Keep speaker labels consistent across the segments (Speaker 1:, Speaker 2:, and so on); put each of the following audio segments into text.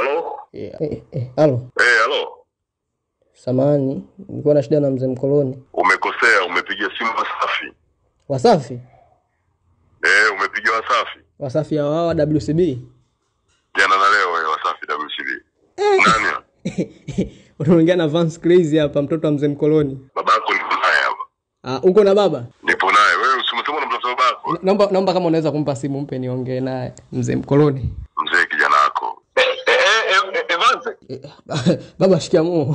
Speaker 1: Halo?
Speaker 2: Halo.
Speaker 1: Halo.
Speaker 2: Samahani, nilikuwa na shida na mzee Mkoloni.
Speaker 1: Umekosea, umepiga simu Wasafi.
Speaker 2: Wasafi?
Speaker 1: Umepiga Wasafi.
Speaker 2: Wasafi ya wao WCB?
Speaker 1: Jana na leo Wasafi WCB. Nani?
Speaker 2: Unaongea na Vance Crazy hapa, mtoto wa mzee Mkoloni.
Speaker 1: Babako nipo naye hapa.
Speaker 2: Uko na baba?
Speaker 1: Nipo naye. Wewe usimsema na mtoto babako.
Speaker 2: Naomba kama unaweza kumpa simu mpe niongee naye mzee Mkoloni.
Speaker 1: Mzee kijana wako. Vance.
Speaker 2: Baba shikamoo.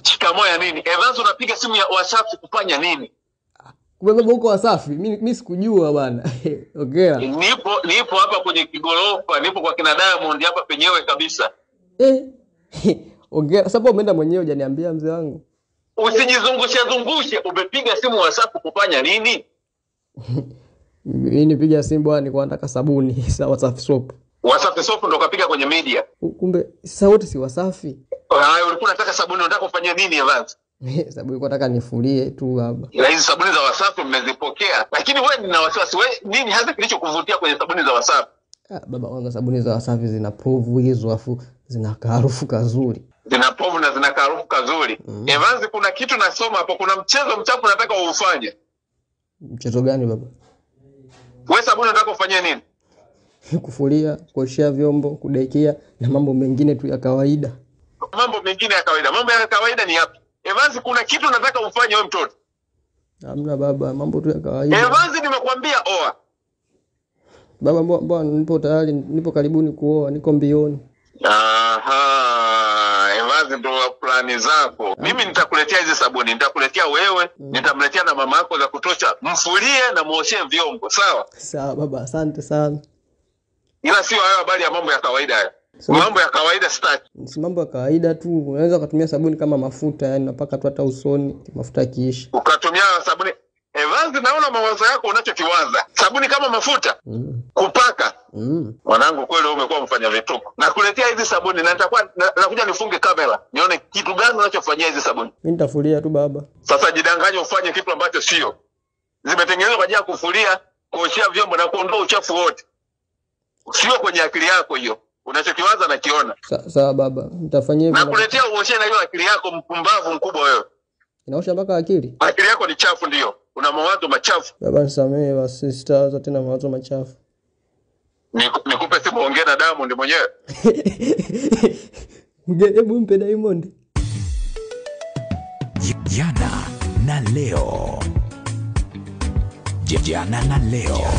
Speaker 3: Shikamoo ya nini? Evans unapiga simu ya Wasafi kufanya nini?
Speaker 2: Kumbe baba uko Wasafi? Mimi sikujua bwana. Ongea.
Speaker 3: Nipo hapa kwenye kigorofa, nipo kwa kina Diamond hapa penyewe kabisa.
Speaker 2: Ongea. Sasa umeenda mwenyewe hujaniambia mzee wangu.
Speaker 3: Usijizungushe, umepiga simu Wasafi kufanya nini?
Speaker 2: Mimi nipiga simu bwana, nilikuwa nataka sabuni za Wasafi soap.
Speaker 3: Wasafi soap ndo kapiga kwenye media.
Speaker 2: Kumbe sasa wote si Wasafi.
Speaker 3: Ulikuwa unataka sabuni, unataka kufanya nini Evans?
Speaker 2: Sabuni nilikuwa nataka nifulie tu hapa.
Speaker 3: Ila hizo sabuni za Wasafi mmezipokea. Lakini wewe nina wasiwasi, wewe nini hasa kilichokuvutia kwenye sabuni za Wasafi?
Speaker 2: Baba wangu, sabuni za Wasafi zina povu hizo, afu zina harufu kazuri.
Speaker 3: Zina povu na zina harufu kazuri. Evans, kuna kitu nasoma hapo, kuna mchezo mchafu nataka uufanye.
Speaker 2: Mchezo gani baba?
Speaker 3: Wewe sabuni unataka ufanye nini?
Speaker 2: Kufulia, kuoshea vyombo, kudekia na mambo mengine tu ya kawaida.
Speaker 3: Mambo mengine ya kawaida. Mambo ya kawaida ni yapi? Evans, kuna kitu nataka ufanye wewe mtoto.
Speaker 2: Hamna baba, mambo tu ya kawaida.
Speaker 3: Evans, nimekuambia oa.
Speaker 2: Baba, mbona nipo tayari, nipo karibuni kuoa, niko mbioni.
Speaker 3: Evans, ndo plani zako. Mimi nitakuletea hizi sabuni, nitakuletea wewe, nitamletea na mama yako za kutosha. Mfulie na muoshe vyombo, sawa?
Speaker 2: Sawa baba, asante sana.
Speaker 3: Ila sio hayo habari ya mambo ya kawaida haya. Mambo ya kawaida sitaki.
Speaker 2: Si mambo ya kawaida tu. Unaweza kutumia sabuni kama mafuta, yani napaka tu hata usoni, mafuta kiishi.
Speaker 3: Ukatumia sabuni. Evans, naona mawazo yako unachokiwaza. Sabuni kama mafuta? Kupaka. Mwanangu, kweli umekuwa mfanya vituko. Nakuletea hizi sabuni na nitakuwa nakuja nifunge kamera. Nione kitu gani unachofanyia hizi sabuni.
Speaker 2: Mimi nitafulia tu baba.
Speaker 3: Sasa jidanganye ufanye kitu ambacho sio. Zimetengenezwa kwa ajili ya kufulia, kuoshea vyombo na kuondoa uchafu wote. Sio kwenye akili yako hiyo. Unachokiwaza na kiona.
Speaker 2: Sawa baba, nitafanyia hivyo.
Speaker 3: Nakuletea uoshe na hiyo akili yako, mpumbavu mkubwa wewe.
Speaker 2: Inaosha mpaka akili?
Speaker 3: Akili yako ni chafu ndio. Una mawazo machafu.
Speaker 2: Baba nisamehe, basi sitawaza tena mawazo machafu.
Speaker 3: Nikupe simu ongea na Diamond mwenyewe.
Speaker 2: Hebu mpe Diamond.
Speaker 4: Jana na leo.